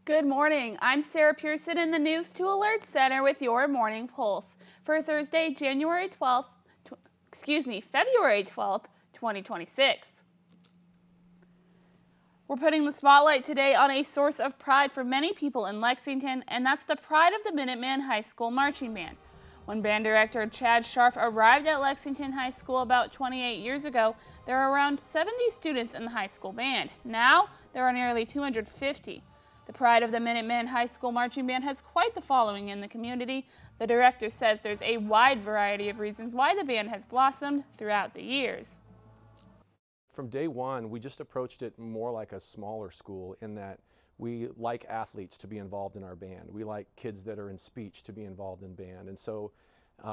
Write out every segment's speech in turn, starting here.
Good morning. I'm Sarah Pearson in the News 2 Alert Center with your morning pulse for Thursday, February 12th, 2026. We're putting the spotlight today on a source of pride for many people in Lexington, and that's the pride of the Minuteman High School Marching Band. When band director Chad Scharf arrived at Lexington High School about 28 years ago, there were around 70 students in the high school band. Now, there are nearly 250. The pride of the Minuteman High School Marching Band has quite the following in the community. The director says there's a wide variety of reasons why the band has blossomed throughout the years. From day one, we just approached it more like a smaller school in that we like athletes to be involved in our band. We like kids that are in speech to be involved in band. And so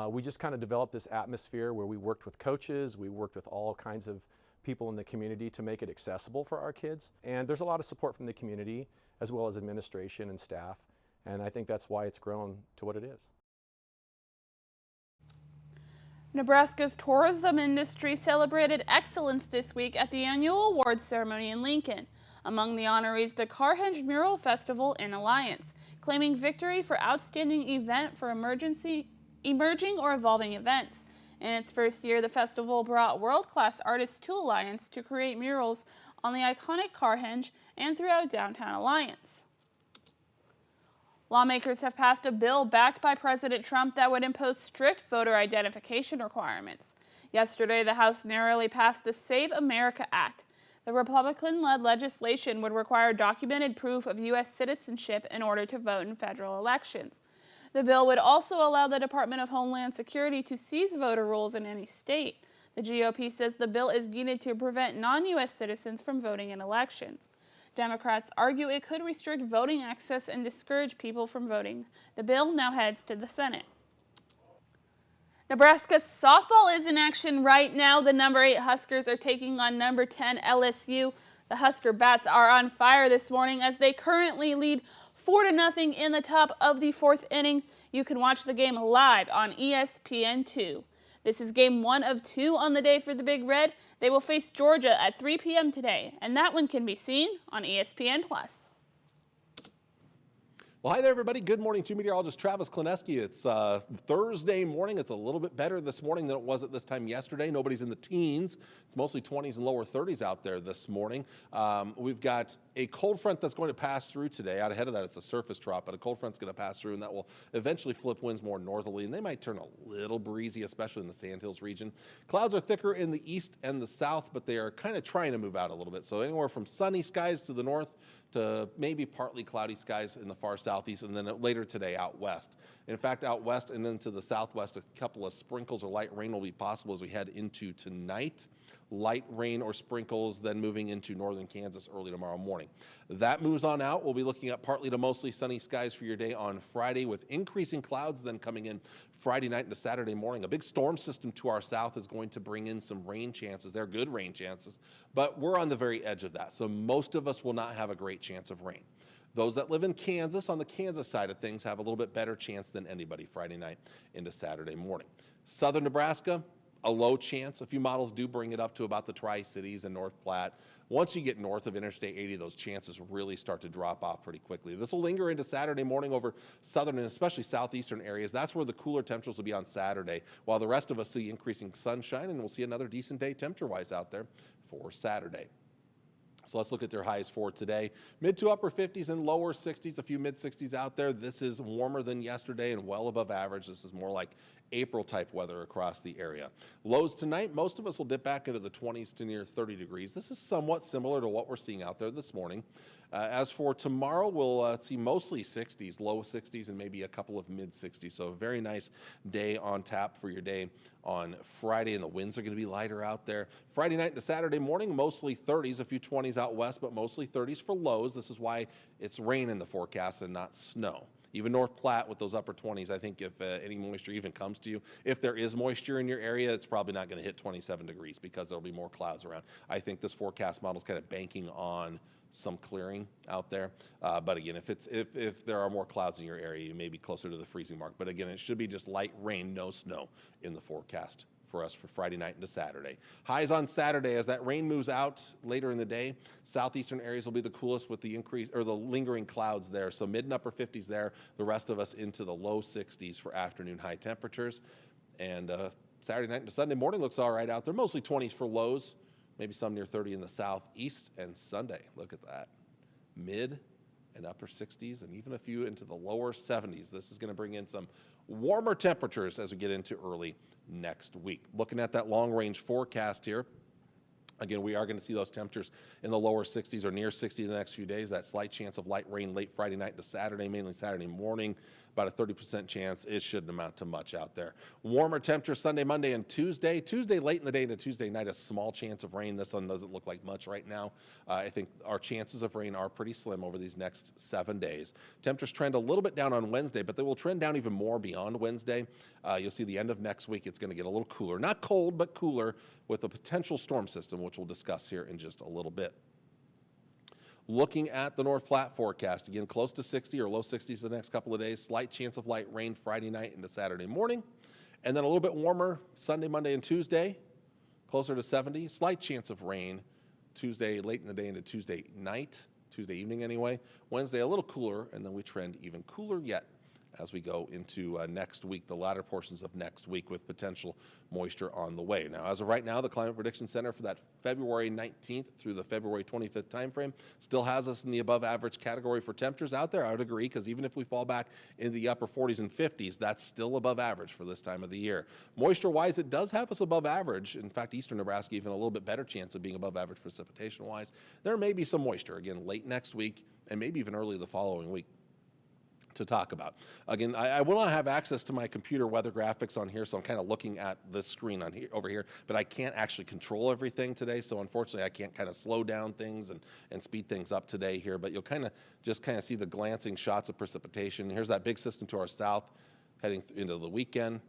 we just kind of developed this atmosphere where we worked with coaches, we worked with all kinds of people in the community to make it accessible for our kids. And there's a lot of support from the community as well as administration and staff. And I think that's why it's grown to what it is. Nebraska's tourism industry celebrated excellence this week at the annual awards ceremony in Lincoln. Among the honorees, the Carhenge Mural Festival in Alliance, claiming victory for outstanding event for emerging or evolving events. In its first year, the festival brought world-class artists to Alliance to create murals on the iconic Carhenge and throughout downtown Alliance. Lawmakers have passed a bill backed by President Trump that would impose strict voter identification requirements. Yesterday, the House narrowly passed the Save America Act. The Republican-led legislation would require documented proof of U.S. citizenship in order to vote in federal elections. The bill would also allow the Department of Homeland Security to seize voter rolls in any state. The GOP says the bill is needed to prevent non-U.S. citizens from voting in elections. Democrats argue it could restrict voting access and discourage people from voting. The bill now heads to the Senate. Nebraska's softball is in action right now. The number 8 Huskers are taking on number 10 LSU. The Husker Bats are on fire this morning as they currently lead 4-0 in the top of the 4th inning. You can watch the game live on ESPN2. This is game 1 of 2 on the day for the Big Red. They will face Georgia at 3 p.m. today, and that one can be seen on ESPN+. Well, hi there, everybody. Good morning to meteorologist Travis Klineski. It's Thursday morning. It's a little bit better this morning than it was at this time yesterday. Nobody's in the teens. It's mostly 20s and lower 30s out there this morning. We've got a cold front that's going to pass through today. Out ahead of that, it's a surface trough, but a cold front's going to pass through, and that will eventually flip winds more northerly, and they might turn a little breezy, especially in the Sandhills region. Clouds are thicker in the east and the south, but they are kind of trying to move out a little bit. So anywhere from sunny skies to the north to maybe partly cloudy skies in the far southeast, and then later today out west. In fact, out west and into the southwest, a couple of sprinkles or light rain will be possible as we head into tonight. Light rain or sprinkles then moving into northern Kansas early tomorrow morning. That moves on out. We'll be looking at partly to mostly sunny skies for your day on Friday, with increasing clouds then coming in Friday night into Saturday morning. A big storm system to our south is going to bring in some rain chances. They're good rain chances, but we're on the very edge of that. So most of us will not have a great chance of rain. Those that live in Kansas, on the Kansas side of things, have a little bit better chance than anybody Friday night into Saturday morning. Southern Nebraska, a low chance. A few models do bring it up to about the Tri-Cities and North Platte. Once you get north of Interstate 80, those chances really start to drop off pretty quickly. This will linger into Saturday morning over southern and especially southeastern areas. That's where the cooler temperatures will be on Saturday, while the rest of us see increasing sunshine, and we'll see another decent day temperature-wise out there for Saturday. So let's look at their highs for today. Mid to upper 50s and lower 60s, a few mid 60s out there. This is warmer than yesterday and well above average. This is more like April type weather across the area. Lows tonight, most of us will dip back into the 20s to near 30 degrees. This is somewhat similar to what we're seeing out there this morning. As for tomorrow, we'll see mostly 60s, low 60s, and maybe a couple of mid 60s. So a very nice day on tap for your day on Friday, and the winds are going to be lighter out there. Friday night to Saturday morning, mostly 30s, a few 20s out west, but mostly 30s for lows. This is why it's rain in the forecast and not snow. Even North Platte with those upper 20s, I think if any moisture even comes to you, if there is moisture in your area, it's probably not going to hit 27 degrees because there'll be more clouds around. I think this forecast model is kind of banking on some clearing out there. But again, if there are more clouds in your area, you may be closer to the freezing mark. But again, it should be just light rain, no snow in the forecast for us for Friday night into Saturday. Highs on Saturday as that rain moves out later in the day. Southeastern areas will be the coolest with the increase or the lingering clouds there. So mid and upper 50s there. The rest of us into the low 60s for afternoon high temperatures. And Saturday night into Sunday morning looks all right out there. Mostly 20s for lows, maybe some near 30 in the southeast. And Sunday, look at that. Mid and upper 60s and even a few into the lower 70s. This is going to bring in some warmer temperatures as we get into early next week. Looking at that long range forecast here, again, we are going to see those temperatures in the lower 60s or near 60 the next few days. That slight chance of light rain late Friday night to Saturday, mainly Saturday morning. About a 30% chance. It shouldn't amount to much out there. Warmer temperatures Sunday, Monday, and Tuesday. Tuesday late in the day into Tuesday night, a small chance of rain. This one doesn't look like much right now. I think our chances of rain are pretty slim over these next 7 days. Temperatures trend a little bit down on Wednesday, but they will trend down even more beyond Wednesday. You'll see the end of next week, it's going to get a little cooler. Not cold, but cooler with a potential storm system, which we'll discuss here in just a little bit. Looking at the North Platte forecast, again, close to 60 or low 60s the next couple of days. Slight chance of light rain Friday night into Saturday morning. And then a little bit warmer Sunday, Monday, and Tuesday, closer to 70. Slight chance of rain Tuesday late in the day into Tuesday night, Tuesday evening anyway. Wednesday a little cooler, and then we trend even cooler yet as we go into next week, the latter portions of next week with potential moisture on the way. Now, as of right now, the Climate Prediction Center for that February 19th through the February 25th timeframe still has us in the above average category for temperatures out there. I would agree, because even if we fall back in the upper 40s and 50s, that's still above average for this time of the year. Moisture-wise, it does have us above average. In fact, eastern Nebraska even a little bit better chance of being above average precipitation-wise. There may be some moisture, again, late next week and maybe even early the following week to talk about. Again, I will not have access to my computer weather graphics on here, so I'm kind of looking at this screen on here, over here, but I can't actually control everything today, so unfortunately I can't kind of slow down things and speed things up today here, but you'll just see the glancing shots of precipitation. Here's that big system to our south heading into the weekend,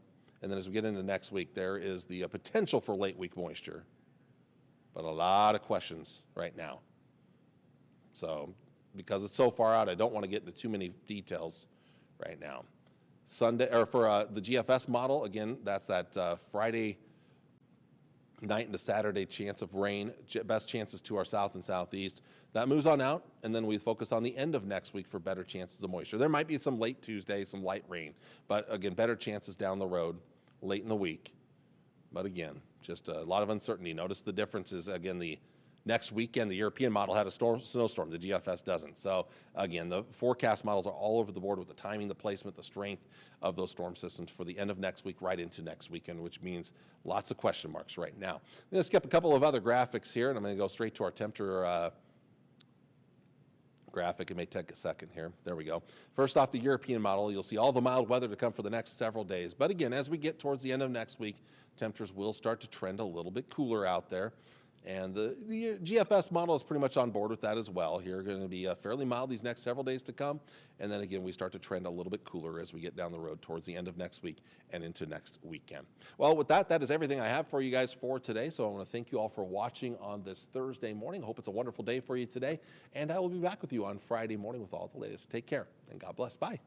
and then as we get into next week, there is the potential for late week moisture, but a lot of questions right now. So because it's so far out, I don't want to get into too many details right now. Sunday, or for the GFS model, again, that's that Friday night into Saturday chance of rain, best chances to our south and southeast. That moves on out, and then we focus on the end of next week for better chances of moisture. There might be some late Tuesday, some light rain, but again, better chances down the road, late in the week. But again, just a lot of uncertainty. Notice the differences, again, the next weekend, the European model had a snowstorm. The GFS doesn't. So again, the forecast models are all over the board with the timing, the placement, the strength of those storm systems for the end of next week right into next weekend, which means lots of question marks right now. I'm going to skip a couple of other graphics here, and I'm going to go straight to our temperature graphic. It may take a second here. There we go. First off, the European model, you'll see all the mild weather to come for the next several days. But again, as we get towards the end of next week, temperatures will start to trend a little bit cooler out there. And the GFS model is pretty much on board with that as well. Here, going to be fairly mild these next several days to come. And then again, we start to trend a little bit cooler as we get down the road towards the end of next week and into next weekend. Well, with that, that is everything I have for you guys for today. So I want to thank you all for watching on this Thursday morning. I hope it's a wonderful day for you today. And I will be back with you on Friday morning with all the latest. Take care and God bless. Bye.